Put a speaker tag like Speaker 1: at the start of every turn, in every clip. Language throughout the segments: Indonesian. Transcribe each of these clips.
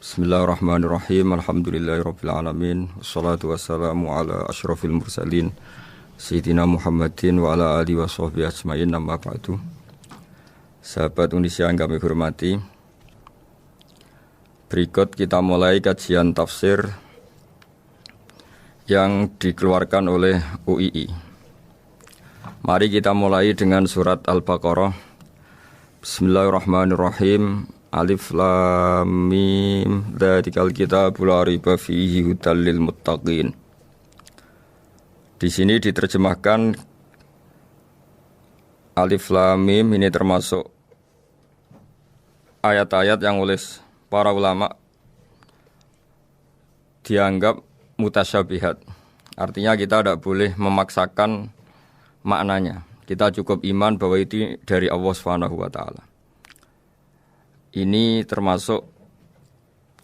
Speaker 1: Bismillahirrahmanirrahim. Alhamdulillahirabbil alamin. Wassalatu wassalamu ala asyrafil mursalin Sayyidina Muhammadin wa ala alihi washabbihi ajmain. Amma ba'du. Sahabat Indonesia yang kami hormati, berikut kita mulai kajian tafsir yang dikeluarkan oleh UII. Mari kita mulai dengan surat Al-Baqarah. Bismillahirrahmanirrahim. Alif lam mim dzalikal kitabul la raiba fihi hudal lil muttaqin. Di sini diterjemahkan Alif lam mim ini termasuk ayat-ayat yang oleh para ulama dianggap mutasyabihat. Artinya kita tidak boleh memaksakan maknanya. Kita cukup iman bahwa itu dari Allah Subhanahu wa taala. Ini termasuk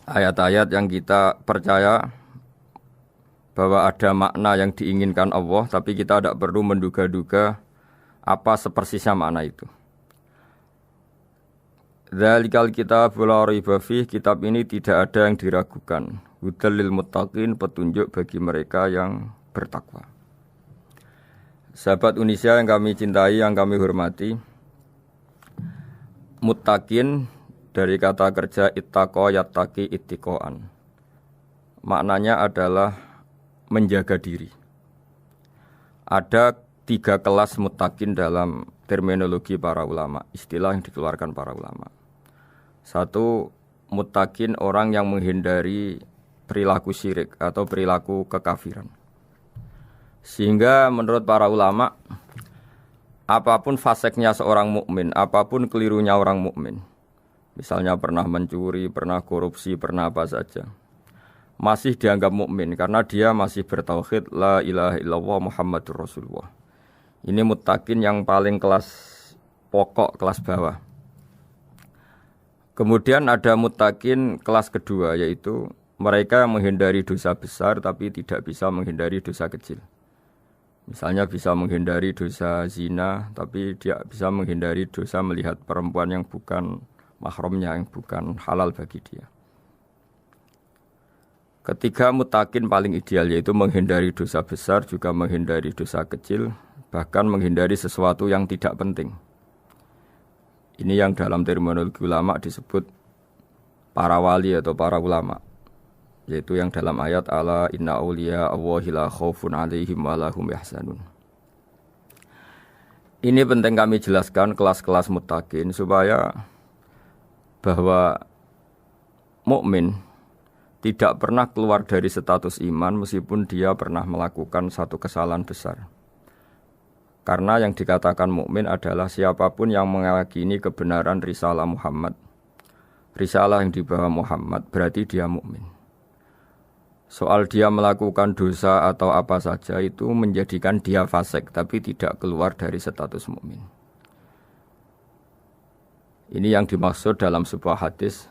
Speaker 1: ayat-ayat yang kita percaya bahwa ada makna yang diinginkan Allah, tapi kita tidak perlu menduga-duga apa sepersisnya makna itu. Dzalikal kitabul la raiba fihi, kitab ini tidak ada yang diragukan. Hudal lil muttaqin, petunjuk bagi mereka yang bertakwa. Sahabat Indonesia yang kami cintai, yang kami hormati, muttaqin dari kata kerja ittaqa yattaqi ittiqaan. Maknanya adalah menjaga diri. Ada 3 kelas muttaqin dalam terminologi para ulama, istilah yang dikeluarkan para ulama. 1, muttaqin orang yang menghindari perilaku syirik atau perilaku kekafiran. Sehingga menurut para ulama, apapun faseknya seorang mukmin, apapun kelirunya orang mukmin, misalnya pernah mencuri, pernah korupsi, pernah apa saja, masih dianggap mukmin karena dia masih bertauhid la ilaha illallah Muhammadur Rasulullah. Ini muttaqin yang paling kelas pokok, kelas bawah. Kemudian ada muttaqin kelas kedua, yaitu mereka yang menghindari dosa besar tapi tidak bisa menghindari dosa kecil. Misalnya bisa menghindari dosa zina tapi dia bisa menghindari dosa melihat perempuan yang bukan mahramnya, yang bukan halal bagi dia. Ketiga muttaqin paling ideal, yaitu menghindari dosa besar, juga menghindari dosa kecil, bahkan menghindari sesuatu yang tidak penting. Ini yang dalam terminologi ulama disebut para wali atau para ulama, yaitu yang dalam ayat ala inna auliya Allahi la khaufun alaihim wa lahum yahzanun. Ini penting kami jelaskan kelas-kelas muttaqin supaya bahwa mukmin tidak pernah keluar dari status iman meskipun dia pernah melakukan satu kesalahan besar. Karena yang dikatakan mukmin adalah siapapun yang meyakini kebenaran risalah Muhammad, risalah yang dibawa Muhammad, berarti dia mukmin. Soal dia melakukan dosa atau apa saja itu menjadikan dia fasik, tapi tidak keluar dari status mukmin. Ini yang dimaksud dalam sebuah hadis,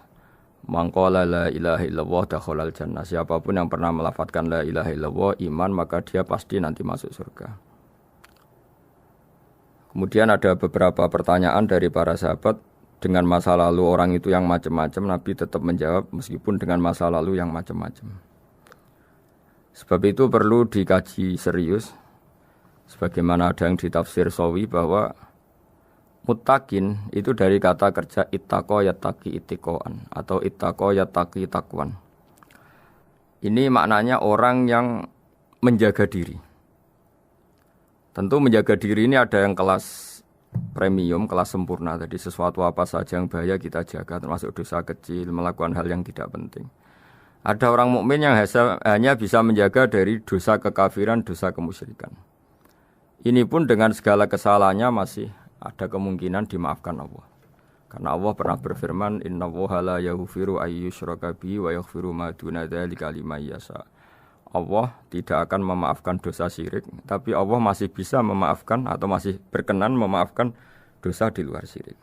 Speaker 1: man qala la ilaha illallah dakhalal jannah. Siapapun yang pernah melafadzkan la ilaha illallah iman, maka dia pasti nanti masuk surga. Kemudian ada beberapa pertanyaan dari para sahabat dengan masa lalu orang itu yang macam-macam, Nabi tetap menjawab meskipun dengan masa lalu yang macam-macam. Sebab itu perlu dikaji serius, sebagaimana ada yang ditafsir Sawi bahwa muttaqin itu dari kata kerja ittaqa yattaqi ittiqaan atau ittaqa yattaqi taqwan. Ini maknanya orang yang menjaga diri. Tentu menjaga diri ini ada yang kelas premium, kelas sempurna. Jadi sesuatu apa saja yang bahaya kita jaga, termasuk dosa kecil, melakukan hal yang tidak penting. Ada orang mukmin yang hanya bisa menjaga dari dosa kekafiran, dosa kemusyrikan. Ini pun dengan segala kesalahannya masih ada kemungkinan dimaafkan Allah. Karena Allah pernah berfirman, innallaha la yaghfiru ayyushraka bihi wa yaghfiru ma duna dzalika liman yasha. Allah tidak akan memaafkan dosa syirik, tapi Allah masih bisa memaafkan atau masih berkenan memaafkan dosa di luar syirik.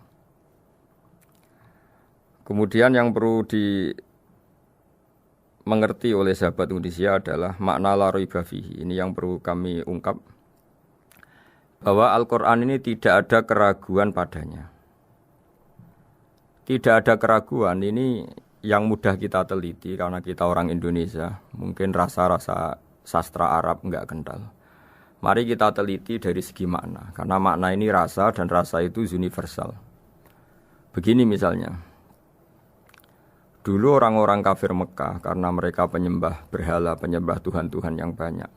Speaker 1: Kemudian yang perlu dimengerti oleh sahabat Indonesia adalah makna la raiba fihi. Ini yang perlu kami ungkap, bahwa Al-Quran ini tidak ada keraguan padanya. Tidak ada keraguan, ini yang mudah kita teliti karena kita orang Indonesia, mungkin rasa-rasa sastra Arab enggak kental. Mari kita teliti dari segi makna, karena makna ini rasa dan rasa itu universal. Begini misalnya, dulu orang-orang kafir Mekah karena mereka penyembah berhala, penyembah Tuhan-Tuhan yang banyak,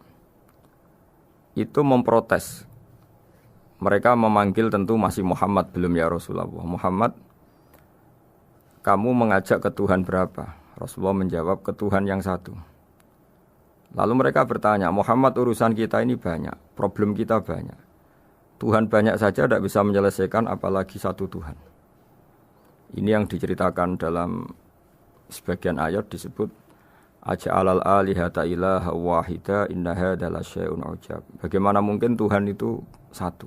Speaker 1: itu memprotes. Mereka memanggil tentu masih Muhammad, belum ya Rasulullah. Muhammad, kamu mengajak ke Tuhan berapa? Rasulullah menjawab, ke Tuhan yang satu. Lalu mereka bertanya, Muhammad urusan kita ini banyak, problem kita banyak. Tuhan banyak saja tidak bisa menyelesaikan apalagi satu Tuhan. Ini yang diceritakan dalam sebagian ayat disebut Aja'alal alihata ilaha wahida inna hadza lasyai'un ujab. Bagaimana mungkin Tuhan itu satu?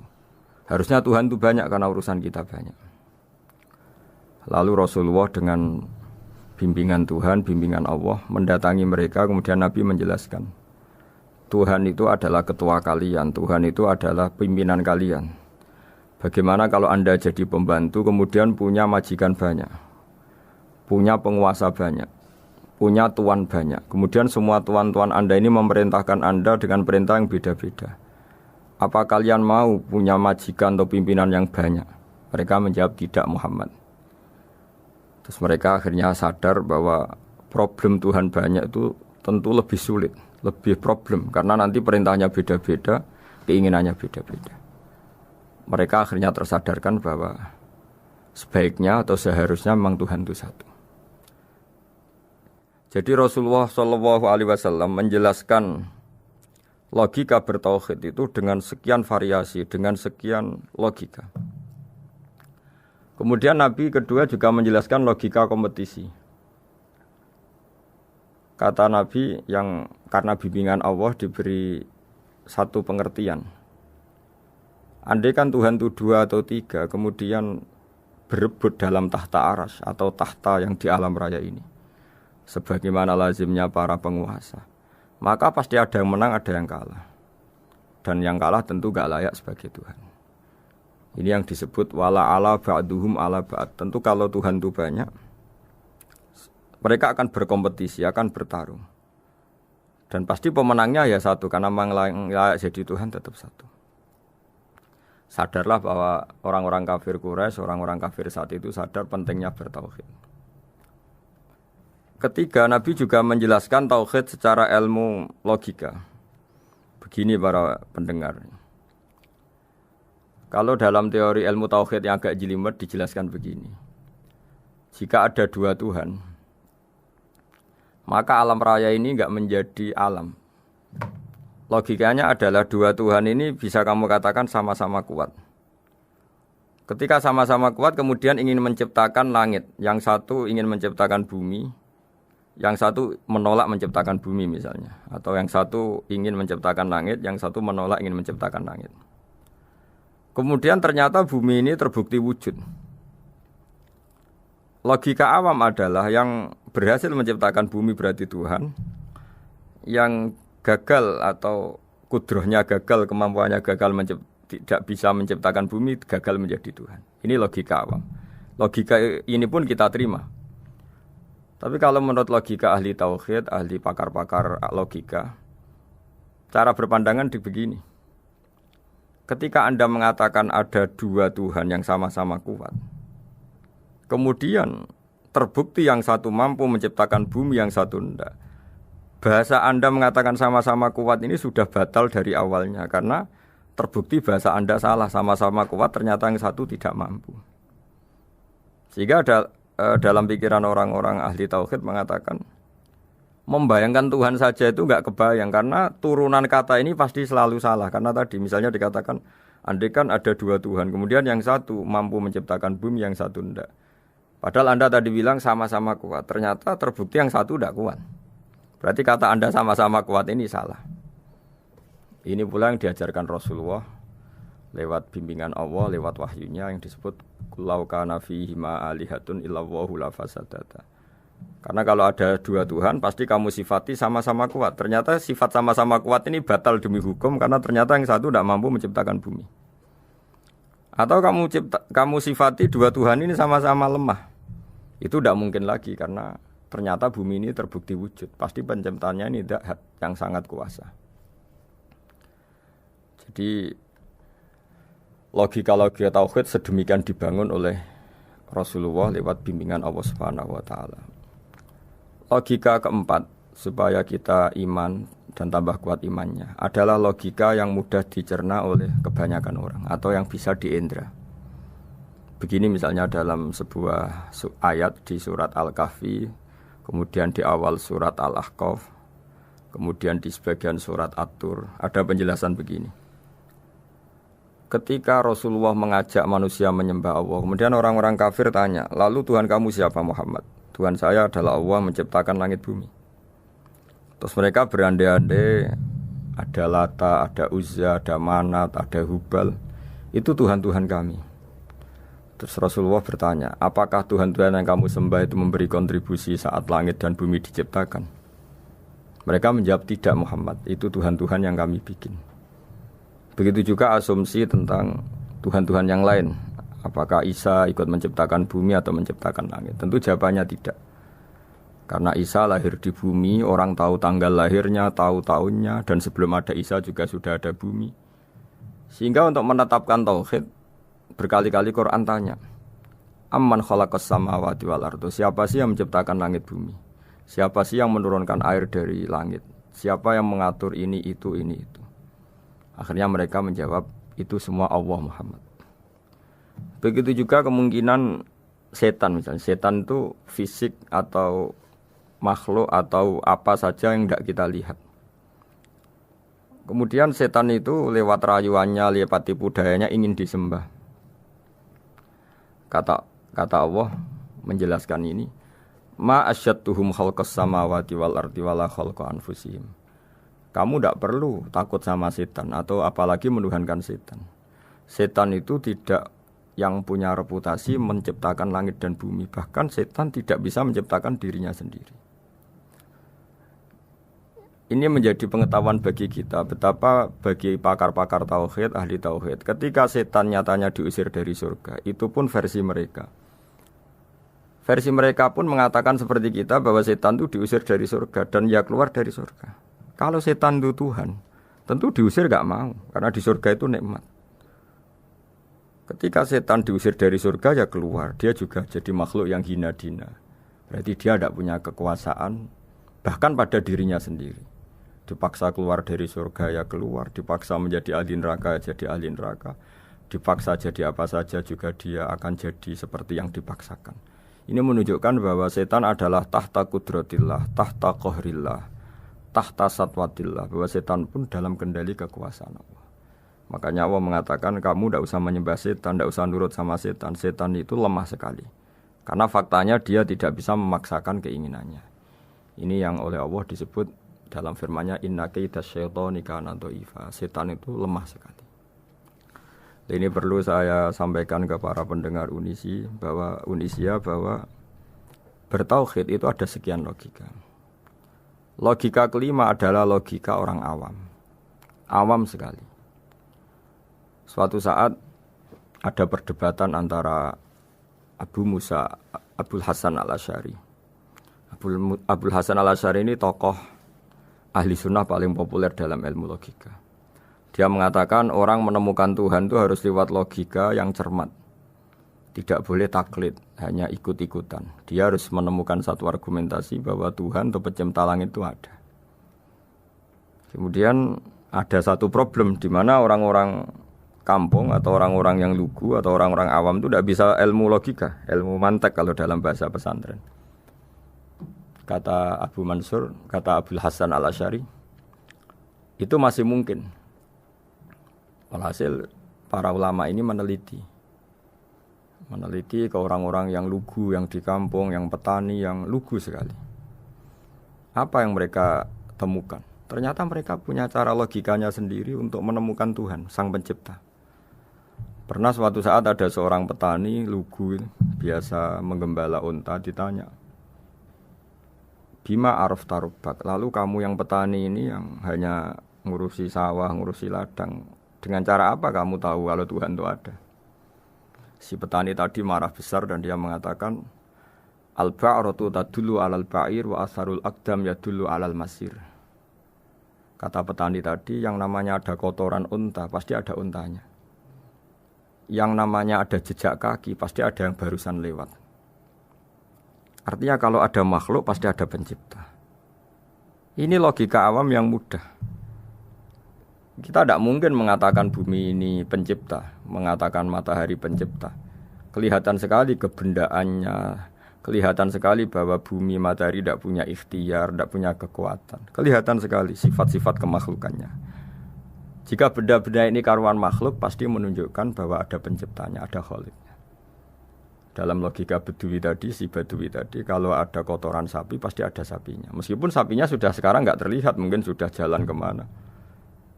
Speaker 1: Harusnya Tuhan itu banyak karena urusan kita banyak. Lalu Rasulullah dengan bimbingan Tuhan, bimbingan Allah mendatangi mereka, kemudian Nabi menjelaskan Tuhan itu adalah ketua kalian, Tuhan itu adalah pimpinan kalian. Bagaimana kalau Anda jadi pembantu kemudian punya majikan banyak, punya penguasa banyak, punya tuan banyak, kemudian semua tuan-tuan Anda ini memerintahkan Anda dengan perintah yang beda-beda. Apa kalian mau punya majikan atau pimpinan yang banyak? Mereka menjawab tidak, Muhammad. Terus mereka akhirnya sadar bahwa problem Tuhan banyak itu tentu lebih sulit, lebih problem. Karena nanti perintahnya beda-beda, keinginannya beda-beda. Mereka akhirnya tersadarkan bahwa sebaiknya atau seharusnya memang Tuhan itu satu. Jadi Rasulullah SAW menjelaskan logika bertauhid itu dengan sekian variasi, dengan sekian logika. Kemudian Nabi kedua juga menjelaskan logika kompetisi. Kata Nabi yang karena bimbingan Allah diberi satu pengertian. Andai kan Tuhan itu 2 atau 3, kemudian berebut dalam tahta aras atau tahta yang di alam raya ini. Sebagaimana lazimnya para penguasa. Maka pasti ada yang menang, ada yang kalah. Dan yang kalah tentu gak layak sebagai Tuhan. Ini yang disebut wala ala ba'duhum ala ba'd. Tentu kalau Tuhan itu banyak, mereka akan berkompetisi, akan bertarung. Dan pasti pemenangnya ya satu, karena memang layak jadi Tuhan tetap satu. Sadarlah bahwa orang-orang kafir Quraisy, orang-orang kafir saat itu sadar pentingnya bertauhid. Ketiga, Nabi juga menjelaskan tauhid secara ilmu logika. Begini para pendengar. Kalau dalam teori ilmu tauhid yang agak jelimet dijelaskan begini. Jika ada 2 Tuhan, maka alam raya ini enggak menjadi alam. Logikanya adalah 2 Tuhan ini bisa kamu katakan sama-sama kuat. Ketika sama-sama kuat kemudian ingin menciptakan langit, yang satu ingin menciptakan bumi, yang satu menolak menciptakan bumi misalnya, atau yang satu ingin menciptakan langit, yang satu menolak ingin menciptakan langit. Kemudian ternyata bumi ini terbukti wujud. Logika awam adalah yang berhasil menciptakan bumi berarti Tuhan, yang gagal atau kudrohnya gagal, kemampuannya gagal tidak bisa menciptakan bumi, gagal menjadi Tuhan. Ini logika awam. Logika ini pun kita terima. Tapi kalau menurut logika ahli tauhid, ahli pakar-pakar logika, cara berpandangan begini. Ketika Anda mengatakan ada 2 Tuhan yang sama-sama kuat, kemudian terbukti yang satu mampu menciptakan bumi, yang satu tidak. Bahasa Anda mengatakan sama-sama kuat ini sudah batal dari awalnya, karena terbukti bahasa Anda salah, sama-sama kuat ternyata yang satu tidak mampu. Sehingga dalam pikiran orang-orang ahli tauhid mengatakan, membayangkan Tuhan saja itu enggak kebayang, karena turunan kata ini pasti selalu salah. Karena tadi misalnya dikatakan, andai kan ada 2 Tuhan, kemudian yang satu mampu menciptakan bumi, yang satu tidak. Padahal Anda tadi bilang sama-sama kuat, ternyata terbukti yang satu tidak kuat. Berarti kata Anda sama-sama kuat ini salah. Ini pula yang diajarkan Rasulullah lewat bimbingan Allah, lewat wahyunya yang disebut Kullau kana fihi ma alihatun illallahu la fasadata. Karena kalau ada 2 Tuhan, pasti kamu sifati sama-sama kuat. Ternyata sifat sama-sama kuat ini batal demi hukum, karena ternyata yang satu tidak mampu menciptakan bumi. Atau kamu sifati 2 Tuhan ini sama-sama lemah. Itu tidak mungkin lagi, karena ternyata bumi ini terbukti wujud. Pasti penciptanya ini zat yang sangat kuasa. Jadi logika-logika tauhid sedemikian dibangun oleh Rasulullah lewat bimbingan Allah Subhanahu wa taala. Logika keempat supaya kita iman dan tambah kuat imannya adalah logika yang mudah dicerna oleh kebanyakan orang atau yang bisa diindra. Begini misalnya dalam sebuah ayat di surat Al-Kahfi, kemudian di awal surat Al-Ahqaf, kemudian di sebagian surat At-Tur, ada penjelasan begini. Ketika Rasulullah mengajak manusia menyembah Allah, kemudian orang-orang kafir tanya, lalu Tuhan kamu siapa Muhammad? Tuhan saya adalah Allah menciptakan langit bumi. Terus mereka berandai-andai, ada Lata, ada Uzza, ada Manat, ada Hubal. Itu Tuhan-Tuhan kami. Terus Rasulullah bertanya, apakah Tuhan-Tuhan yang kamu sembah itu memberi kontribusi saat langit dan bumi diciptakan? Mereka menjawab, tidak Muhammad, itu Tuhan-Tuhan yang kami bikin. Begitu juga asumsi tentang Tuhan-Tuhan yang lain. Apakah Isa ikut menciptakan bumi atau menciptakan langit? Tentu jawabannya tidak. Karena Isa lahir di bumi, orang tahu tanggal lahirnya, tahu tahunnya, dan sebelum ada Isa juga sudah ada bumi. Sehingga untuk menetapkan tauhid, berkali-kali Quran tanya, Amman khalaqas samawati wal ardo, siapa sih yang menciptakan langit bumi? Siapa sih yang menurunkan air dari langit? Siapa yang mengatur ini, itu, ini, itu? Akhirnya mereka menjawab, itu semua Allah Muhammad. Begitu juga kemungkinan setan misalnya. Setan itu fisik atau makhluk atau apa saja yang tidak kita lihat. Kemudian setan itu lewat rayuannya, lewat tipu dayanya ingin disembah. Kata Allah menjelaskan ini, ma asyadduhum khalqas samawati wal ardi wala khalqa anfusihim. Kamu tidak perlu takut sama setan atau apalagi menuhankan setan. Setan itu tidak yang punya reputasi menciptakan langit dan bumi. Bahkan setan tidak bisa menciptakan dirinya sendiri. Ini menjadi pengetahuan bagi kita betapa bagi pakar-pakar tauhid, ahli tauhid, ketika setan nyatanya diusir dari surga, itu pun versi mereka. Versi mereka pun mengatakan seperti kita bahwa setan itu diusir dari surga dan ya keluar dari surga. Kalau setan itu Tuhan, tentu diusir gak mau karena di surga itu nikmat. Ketika setan diusir dari surga ya keluar, dia juga jadi makhluk yang hina dina. Berarti dia tidak punya kekuasaan bahkan pada dirinya sendiri. Dipaksa keluar dari surga ya keluar, dipaksa menjadi ahli neraka ya jadi ahli neraka, dipaksa jadi apa saja juga dia akan jadi seperti yang dipaksakan. Ini menunjukkan bahwa setan adalah tahta kudratillah, tahta qahrillah, tahta satwatillah, bahwa setan pun dalam kendali kekuasaan Allah. Makanya Allah mengatakan kamu tidak usah menyembah setan, tidak usah nurut sama setan. Setan itu lemah sekali. Karena faktanya dia tidak bisa memaksakan keinginannya. Ini yang oleh Allah disebut dalam firman-Nya inna kaida syaitani kana dhaifa. Setan itu lemah sekali. Ini perlu saya sampaikan ke para pendengar Unisia bahwa bertauhid itu ada sekian logika. Logika kelima adalah logika orang awam. Awam sekali. Suatu saat ada perdebatan antara Abul Hasan al-Asy'ari. Abul Hasan al-Asy'ari ini tokoh ahli sunnah paling populer dalam ilmu logika. Dia mengatakan orang menemukan Tuhan itu harus lewat logika yang cermat. Tidak boleh taklid, hanya ikut-ikutan. Dia harus menemukan satu argumentasi bahwa Tuhan atau pencipta langit itu ada. Kemudian ada satu problem di mana orang-orang kampung atau orang-orang yang lugu atau orang-orang awam itu tidak bisa ilmu logika, ilmu mantek kalau dalam bahasa pesantren. Kata Abu Mansur, kata Abul Hasan al-Asy'ari, itu masih mungkin. Walhasil para ulama ini meneliti ke orang-orang yang lugu, yang di kampung, yang petani, yang lugu sekali. Apa yang mereka temukan? Ternyata mereka punya cara logikanya sendiri untuk menemukan Tuhan, Sang Pencipta. Pernah suatu saat ada seorang petani lugu, biasa menggembala unta, ditanya, Bima araf tarubak, lalu kamu yang petani ini yang hanya ngurusi sawah, ngurusi ladang, dengan cara apa kamu tahu kalau Tuhan itu ada? Si petani tadi marah besar dan dia mengatakan, Al-ba'ratu tadullu 'alal ba'ir wa asharul aqdam yadullu 'alal masir. Kata petani tadi, yang namanya ada kotoran unta, pasti ada untanya. Yang namanya ada jejak kaki, pasti ada yang barusan lewat. Artinya kalau ada makhluk, pasti ada pencipta. Ini logika awam yang mudah. Kita tidak mungkin mengatakan bumi ini pencipta, mengatakan matahari pencipta. Kelihatan sekali kebendaannya, kelihatan sekali bahwa bumi matahari tidak punya ikhtiar, tidak punya kekuatan. Kelihatan sekali sifat-sifat kemakhlukannya. Jika benda-benda ini karuan makhluk, pasti menunjukkan bahwa ada penciptanya, ada khaliknya. Dalam logika Bedui tadi, si Bedui tadi, kalau ada kotoran sapi, pasti ada sapinya. Meskipun sapinya sudah sekarang nggak terlihat, mungkin sudah jalan kemana.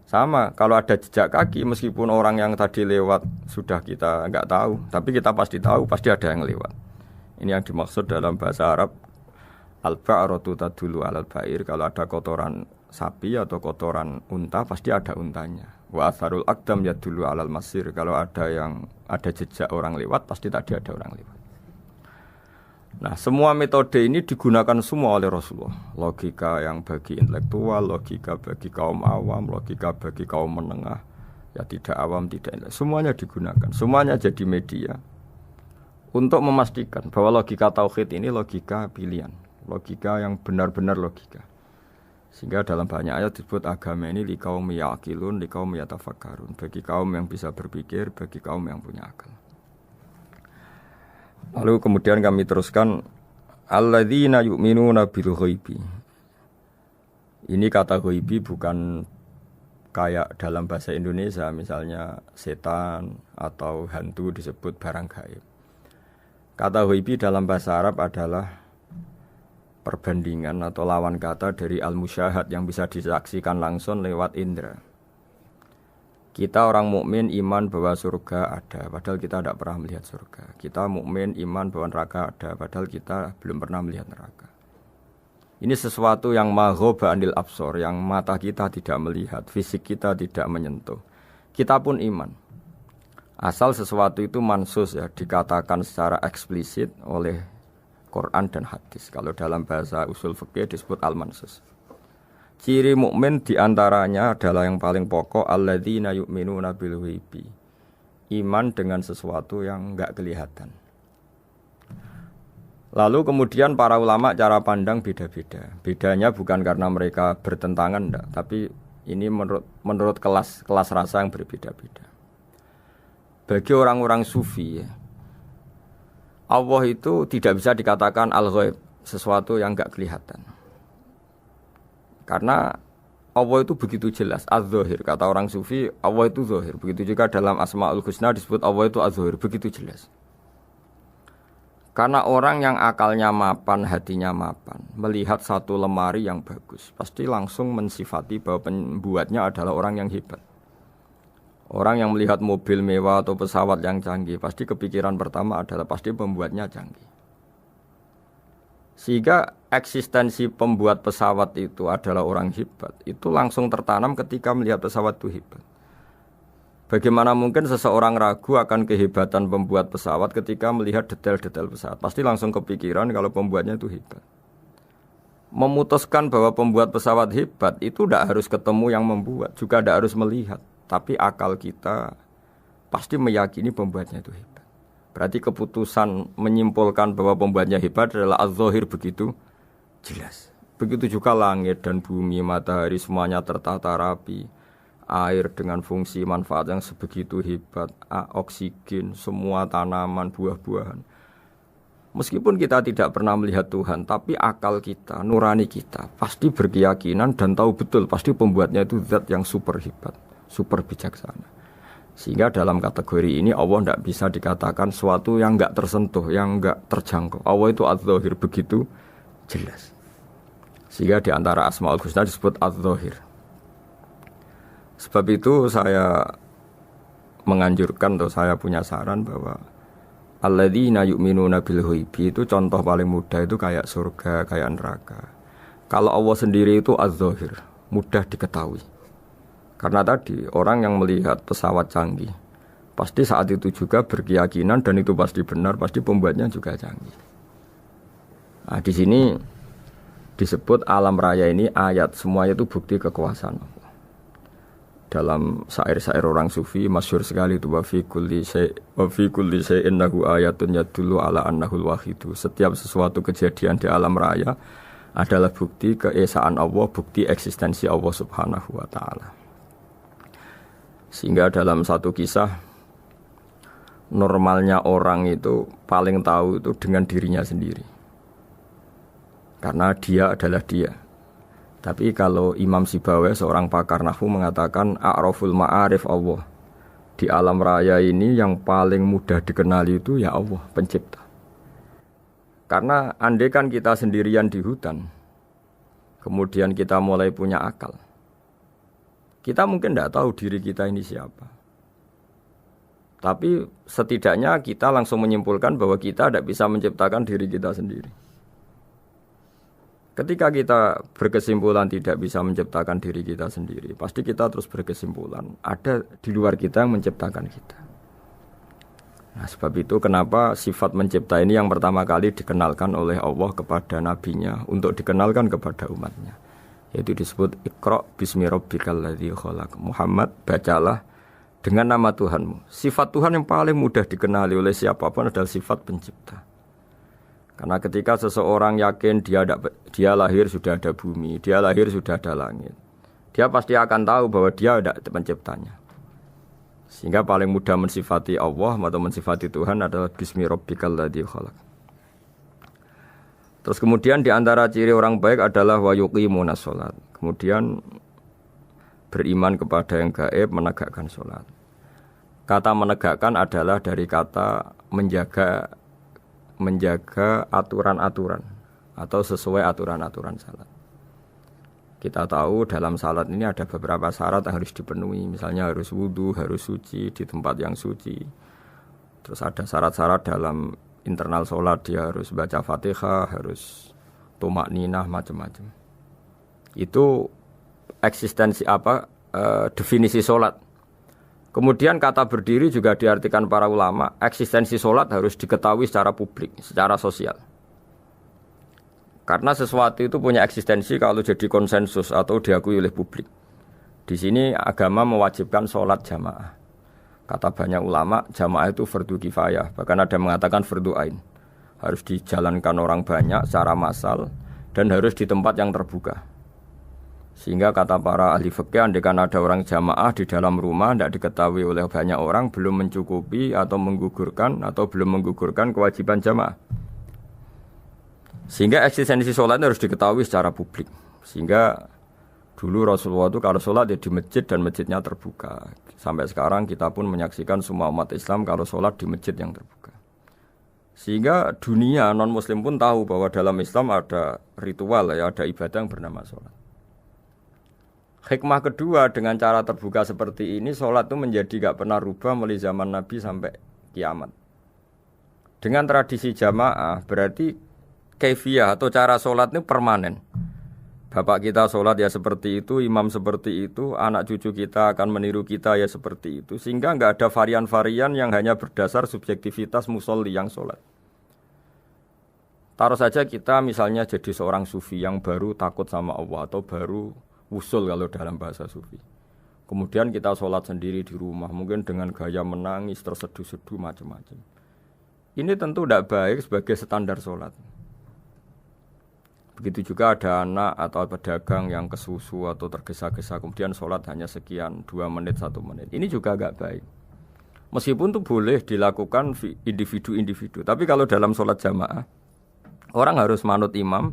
Speaker 1: Sama, kalau ada jejak kaki, meskipun orang yang tadi lewat sudah kita nggak tahu, tapi kita pasti tahu, pasti ada yang lewat. Ini yang dimaksud dalam bahasa Arab, al-ba'ratu tadullu 'alal ba'ir. Kalau ada kotoran sapi atau kotoran unta, pasti ada untanya. Wa atharul aqdam yadullu 'alal masir. Kalau ada jejak orang lewat, pasti tadi ada orang lewat. Nah, semua metode ini digunakan semua oleh Rasulullah. Logika yang bagi intelektual, logika bagi kaum awam, logika bagi kaum menengah, ya tidak awam, tidak intelektual. Semuanya digunakan, semuanya jadi media untuk memastikan bahwa logika tauhid ini logika pilihan, logika yang benar-benar logika. Sehingga dalam banyak ayat disebut agama ini liqaum yaqilun, liqaum yatafakkarun, bagi kaum yang bisa berpikir, bagi kaum yang punya akal. Lalu kemudian kami teruskan alladzina yu'minuna bil ghaibi. Ini kata ghaibi bukan kayak dalam bahasa Indonesia misalnya setan atau hantu disebut barang gaib. Kata ghaibi dalam bahasa Arab adalah perbandingan atau lawan kata dari al-musyahad yang bisa disaksikan langsung lewat indera. Kita orang mukmin iman bahwa surga ada, padahal kita tidak pernah melihat surga. Kita mukmin iman bahwa neraka ada, padahal kita belum pernah melihat neraka. Ini sesuatu yang maghoba anil absor, yang mata kita tidak melihat, fisik kita tidak menyentuh. Kita pun iman. Asal sesuatu itu mansus ya, dikatakan secara eksplisit oleh Quran dan hadis. Kalau dalam bahasa usul fikih disebut al-mansus. Ciri mukmin diantaranya adalah yang paling pokok alladzina yu'minuna bil ghaibi. Iman dengan sesuatu yang enggak kelihatan. Lalu kemudian para ulama cara pandang beda-beda. Bedanya bukan karena mereka bertentangan enggak, tapi ini menurut kelas rasa yang berbeda-beda. Bagi orang-orang sufi ya, Allah itu tidak bisa dikatakan al-ghaib, sesuatu yang enggak kelihatan. Karena Allah itu begitu jelas, az-zahir. Kata orang sufi, Allah itu zahir. Begitu juga dalam Asmaul Husna disebut Allah itu az-zahir, begitu jelas. Karena orang yang akalnya mapan, hatinya mapan, melihat satu lemari yang bagus, pasti langsung mensifati bahwa pembuatnya adalah orang yang hebat. Orang yang melihat mobil mewah atau pesawat yang canggih, pasti kepikiran pertama adalah pasti pembuatnya canggih. Sehingga eksistensi pembuat pesawat itu adalah orang hebat, itu langsung tertanam ketika melihat pesawat itu hebat. Bagaimana mungkin seseorang ragu akan kehebatan pembuat pesawat ketika melihat detail-detail pesawat? Pasti langsung kepikiran kalau pembuatnya itu hebat. Memutuskan bahwa pembuat pesawat hebat itu tidak harus ketemu yang membuat, juga tidak harus melihat. Tapi akal kita pasti meyakini pembuatnya itu hebat. Berarti keputusan menyimpulkan bahwa pembuatnya hebat adalah az-zahir begitu jelas. Begitu juga langit dan bumi, matahari semuanya tertata rapi. Air dengan fungsi manfaat yang sebegitu hebat, oksigen, semua tanaman, buah-buahan. Meskipun kita tidak pernah melihat Tuhan, tapi akal kita, nurani kita pasti berkeyakinan dan tahu betul pasti pembuatnya itu zat yang super hebat, super bijaksana. Sehingga dalam kategori ini Allah tidak bisa dikatakan sesuatu yang enggak tersentuh, yang enggak terjangkau. Allah itu az-zahir begitu jelas. Sehingga di antara Asmaul Husna disebut az-zahir. Sebab itu saya menganjurkan atau saya punya saran bahwa alladzina yu'minuna bil ghaibi itu contoh paling mudah itu kayak surga, kayak neraka. Kalau Allah sendiri itu az-zahir, mudah diketahui. Karena tadi orang yang melihat pesawat canggih pasti saat itu juga berkeyakinan dan itu pasti benar, pasti pembuatnya juga canggih. Nah, di sini disebut alam raya ini ayat, semuanya itu bukti kekuasaan Allah. Dalam syair-syair orang sufi masyhur sekali itu wa fi kulli syai'in lahu ayatun yadullu ala annahul wahidu. Setiap sesuatu kejadian di alam raya adalah bukti keesaan Allah, bukti eksistensi Allah Subhanahu wa taala. Sehingga dalam satu kisah normalnya orang itu paling tahu itu dengan dirinya sendiri. Karena dia adalah dia. Tapi kalau Imam Sibawayh seorang pakar nahwu mengatakan a'raful ma'arif Allah. Di alam raya ini yang paling mudah dikenali itu ya Allah, pencipta. Karena andai kan kita sendirian di hutan, kemudian kita mulai punya akal, kita mungkin tidak tahu diri kita ini siapa. Tapi setidaknya kita langsung menyimpulkan bahwa kita tidak bisa menciptakan diri kita sendiri. Ketika kita berkesimpulan tidak bisa menciptakan diri kita sendiri, pasti kita terus berkesimpulan ada di luar kita yang menciptakan kita. Nah, sebab itu kenapa sifat mencipta ini yang pertama kali dikenalkan oleh Allah kepada nabinya untuk dikenalkan kepada umatnya. Yaitu disebut Iqra bismi rabbikal ladzi khalaq. Muhammad, bacalah dengan nama Tuhanmu. Sifat Tuhan yang paling mudah dikenali oleh siapapun adalah sifat pencipta. Karena ketika seseorang yakin dia lahir sudah ada bumi, dia lahir sudah ada langit, dia pasti akan tahu bahwa dia ada penciptanya. Sehingga paling mudah mensifati Allah atau mensifati Tuhan adalah bismi rabbikal ladzi khalaq. Terus kemudian di antara ciri orang baik adalah wa yuqimunas shalat. Kemudian beriman kepada yang gaib, menegakkan salat. Kata menegakkan adalah dari kata menjaga aturan-aturan atau sesuai aturan-aturan salat. Kita tahu dalam salat ini ada beberapa syarat yang harus dipenuhi. Misalnya harus wudu, harus suci di tempat yang suci. Terus ada syarat-syarat dalam internal salat, dia harus baca Fatihah, harus tumakninah, macam-macam. Itu eksistensi definisi salat. Kemudian kata berdiri juga diartikan para ulama, eksistensi sholat harus diketahui secara publik, secara sosial. Karena sesuatu itu punya eksistensi kalau jadi konsensus atau diakui oleh publik. Di sini agama mewajibkan sholat jamaah. Kata banyak ulama, jamaah itu fardu kifayah, bahkan ada yang mengatakan fardu ain. Harus dijalankan orang banyak secara massal dan harus di tempat yang terbuka. Sehingga kata para ahli fikih, andaikan ada orang jamaah di dalam rumah tidak diketahui oleh banyak orang, belum mencukupi atau belum menggugurkan kewajiban jamaah. Sehingga eksistensi sholat harus diketahui secara publik. Sehingga dulu Rasulullah itu kalau sholat ya di masjid dan masjidnya terbuka. Sampai sekarang kita pun menyaksikan semua umat Islam kalau sholat di masjid yang terbuka. Sehingga dunia non-muslim pun tahu bahwa dalam Islam ada ritual, ya, ada ibadah yang bernama sholat. Hikmah kedua dengan cara terbuka seperti ini, sholat itu menjadi gak pernah rubah mulai zaman Nabi sampai kiamat. Dengan tradisi jamaah berarti kaifiyah atau cara sholat ini permanen. Bapak kita sholat ya seperti itu, imam seperti itu, anak cucu kita akan meniru kita ya seperti itu. Sehingga gak ada varian-varian yang hanya berdasar subjektivitas musolli yang sholat. Taruh saja kita misalnya jadi seorang sufi yang baru takut sama Allah atau baru usul kalau dalam bahasa sufi. Kemudian kita sholat sendiri di rumah, mungkin dengan gaya menangis, terseduh-seduh, macam-macam. Ini tentu tidak baik sebagai standar sholat. Begitu juga ada anak atau pedagang yang kesusu atau tergesa-gesa, kemudian sholat hanya sekian, 2 menit, 1 menit. Ini juga tidak baik. Meskipun itu boleh dilakukan individu-individu. Tapi kalau dalam sholat jamaah, orang harus manut imam,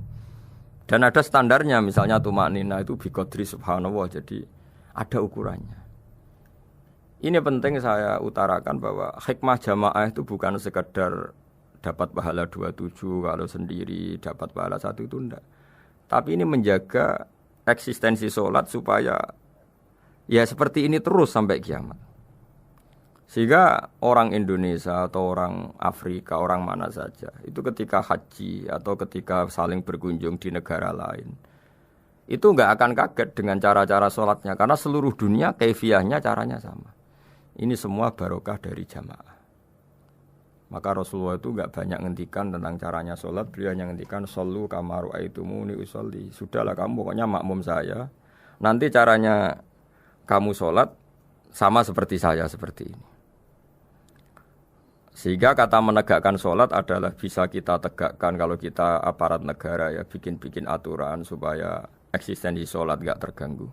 Speaker 1: dan ada standarnya, misalnya tumakninah itu biqadri subhanallah, jadi ada ukurannya. Ini penting saya utarakan bahwa hikmah jamaah itu bukan sekedar dapat pahala 27 kalau sendiri, dapat pahala 1 itu enggak. Tapi ini menjaga eksistensi sholat supaya ya seperti ini terus sampai kiamat. Sehingga orang Indonesia atau orang Afrika, orang mana saja, itu ketika haji atau ketika saling berkunjung di negara lain, itu enggak akan kaget dengan cara-cara sholatnya, karena seluruh dunia kaifiyahnya caranya sama. Ini semua barokah dari jamaah. Maka Rasulullah itu enggak banyak ngendikan tentang caranya sholat, beliau hanya ngendikan shollu kama ra'aitumuni usolli. Sudahlah kamu pokoknya makmum saya. Nanti caranya kamu sholat sama seperti saya seperti ini. Sehingga kata menegakkan sholat adalah bisa kita tegakkan kalau kita aparat negara ya bikin-bikin aturan supaya eksistensi sholat enggak terganggu.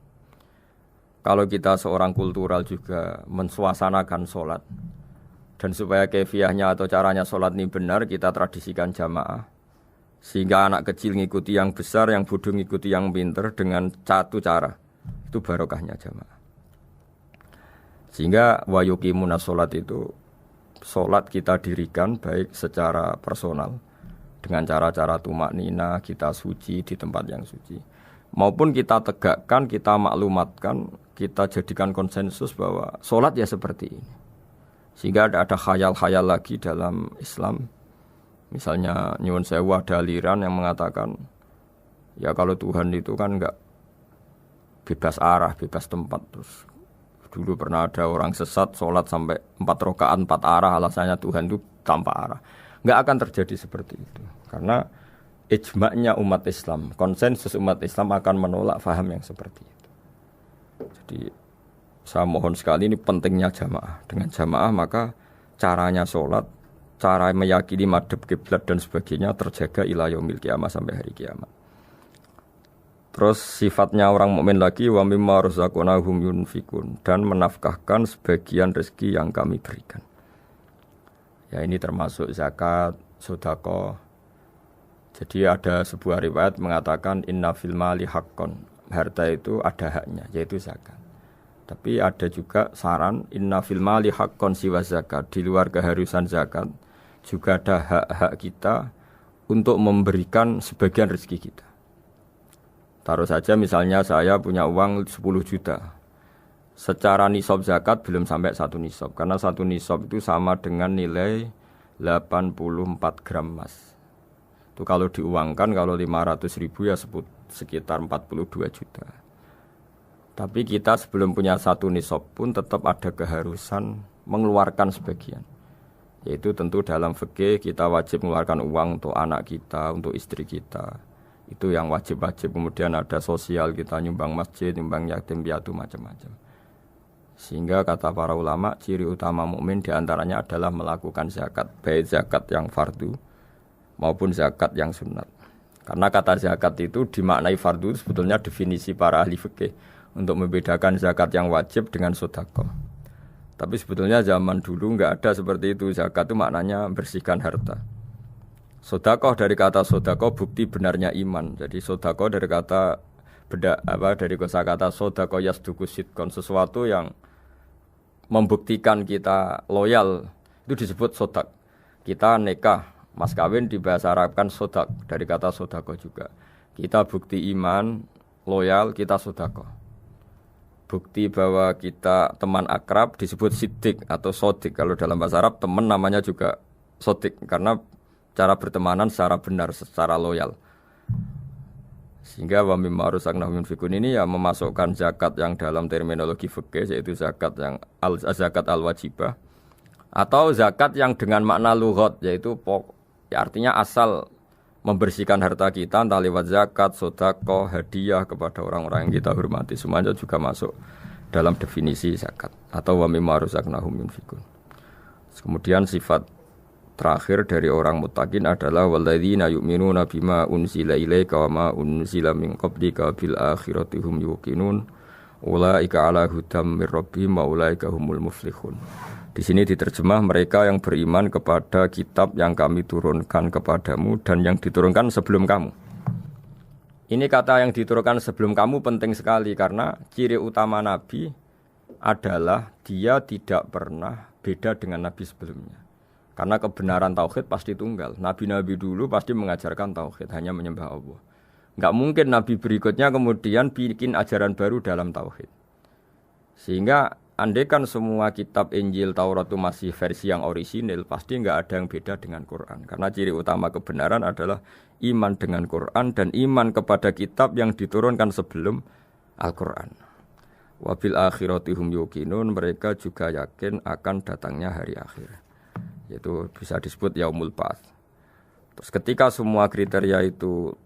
Speaker 1: Kalau kita seorang kultural juga mensuasanakan sholat dan supaya kefiahnya atau caranya sholat ini benar kita tradisikan jamaah sehingga anak kecil ngikuti yang besar, yang bodoh ngikuti yang pinter dengan satu cara itu barokahnya jamaah. Sehingga wayuqimuna sholat itu sholat kita dirikan baik secara personal dengan cara-cara tumak nina kita suci di tempat yang suci maupun kita tegakkan, kita maklumatkan, kita jadikan konsensus bahwa sholat ya seperti ini. Sehingga ada khayal-khayal lagi dalam Islam. Misalnya nyuwun sewu ada aliran yang mengatakan ya kalau Tuhan itu kan enggak bebas arah, bebas tempat. Terus dulu pernah ada orang sesat sholat sampai 4 rakaat 4 arah, alasannya Tuhan itu tanpa arah. Enggak akan terjadi seperti itu. Karena ijma'nya umat Islam, konsensus umat Islam akan menolak faham yang seperti itu. Jadi saya mohon sekali ini pentingnya jamaah. Dengan jamaah maka caranya sholat, cara meyakini madhab kiblat dan sebagainya terjaga ila yaumil qiyamah sampai hari kiamat. Terus sifatnya orang mukmin lagi wa mimma razaqnahum yunfikun dan menafkahkan sebagian rezeki yang kami berikan. Ya ini termasuk zakat, sedekah. Jadi ada sebuah riwayat mengatakan inna fil mali haqqon. Harta itu ada haknya yaitu zakat. Tapi ada juga saran inna fil mali haqqon siwa zakat. Di luar keharusan zakat juga ada hak-hak kita untuk memberikan sebagian rezeki kita. Taruh saja misalnya saya punya uang 10 juta. Secara nisab zakat belum sampai 1 nisab. Karena 1 nisab itu sama dengan nilai 84 gram emas. Itu kalau diuangkan kalau 500 ribu ya sekitar 42 juta. Tapi kita sebelum punya 1 nisab pun tetap ada keharusan mengeluarkan sebagian. Yaitu tentu dalam fikih kita wajib mengeluarkan uang untuk anak kita, untuk istri kita. Itu yang wajib-wajib. Kemudian ada sosial, kita nyumbang masjid, nyumbang yatim piatu macam-macam. Sehingga kata para ulama, ciri utama mukmin diantaranya adalah melakukan zakat, baik zakat yang fardu maupun zakat yang sunat. Karena kata zakat itu dimaknai fardu sebetulnya definisi para ahli fikih untuk membedakan zakat yang wajib dengan sedekah. Tapi sebetulnya zaman dulu enggak ada seperti itu. Zakat itu maknanya bersihkan harta. Sedekah dari kata sedekah bukti benarnya iman. Jadi sedekah dari kata dari kosakata sedekah yasduqu sidqan, sesuatu yang membuktikan kita loyal itu disebut sedekah. Kita nikah, mas kawin di bahasa Arab kan sedekah dari kata sedekah juga. Kita bukti iman, loyal, kita sedekah. Bukti bahwa kita teman akrab disebut siddiq atau sodik. Kalau dalam bahasa Arab teman namanya juga sodik karena cara bertemanan secara benar, secara loyal. Sehingga wa mimma razaqnahum yunfikun ini ya memasukkan zakat yang dalam terminologi fikih yaitu zakat yang zakat al-wajibah atau zakat yang dengan makna lughat yaitu artinya asal membersihkan harta kita entah lewat zakat, sedekah, hadiah kepada orang-orang yang kita hormati semuanya juga masuk dalam definisi zakat atau wa mimma razaqnahum yunfikun. Kemudian sifat terakhir dari orang muttaqin adalah walladzina yu'minuna bima unzila ilaika wa ma unzila min qablika bil akhirati hum yuqinun ulaika ala hudam mir rabbihim wa ulaika humul muflihun. Di sini diterjemah mereka yang beriman kepada kitab yang kami turunkan kepadamu dan yang diturunkan sebelum kamu. Ini kata yang diturunkan sebelum kamu penting sekali karena ciri utama Nabi adalah dia tidak pernah beda dengan Nabi sebelumnya. Karena kebenaran tauhid pasti tunggal. Nabi-nabi dulu pasti mengajarkan tauhid, hanya menyembah Allah. Enggak mungkin Nabi berikutnya kemudian bikin ajaran baru dalam tauhid. Sehingga andaikan semua kitab Injil Taurat itu masih versi yang orisinil, pasti enggak ada yang beda dengan Quran. Karena ciri utama kebenaran adalah iman dengan Quran dan iman kepada kitab yang diturunkan sebelum Al-Quran. Wabil akhirati hum yuqinun, mereka juga yakin akan datangnya hari akhir. yaitu bisa disebut yaumul ba'ats. Terus ketika semua kriteria itu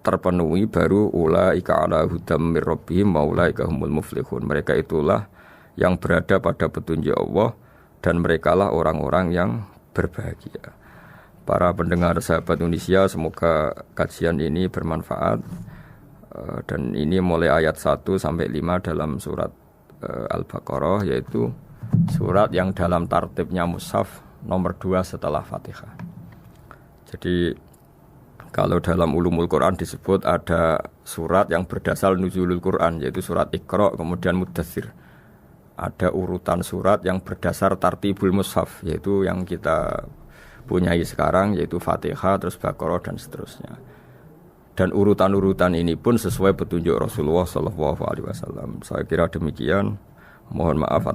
Speaker 1: terpenuhi baru ulaika ala hudam mir rabbihim wa ulaika humul muflihun. Mereka itulah yang berada pada petunjuk Allah dan merekalah orang-orang yang berbahagia. Para pendengar sahabat Indonesia, semoga kajian ini bermanfaat. Dan ini mulai ayat 1 sampai 5 dalam surat Al-Baqarah, yaitu surat yang dalam tartibnya mushaf nomor 2 setelah Fatihah. Jadi kalau dalam ulumul Quran disebut ada surat yang berdasar nuzulul Quran, yaitu surat Iqra kemudian Muddatsir. Ada urutan surat yang berdasar tartibul mushaf, yaitu yang kita punyai sekarang, yaitu Fatihah, terus Baqarah dan seterusnya. Dan urutan-urutan ini pun sesuai petunjuk Rasulullah SAW. Saya kira demikian. Mohon maaf.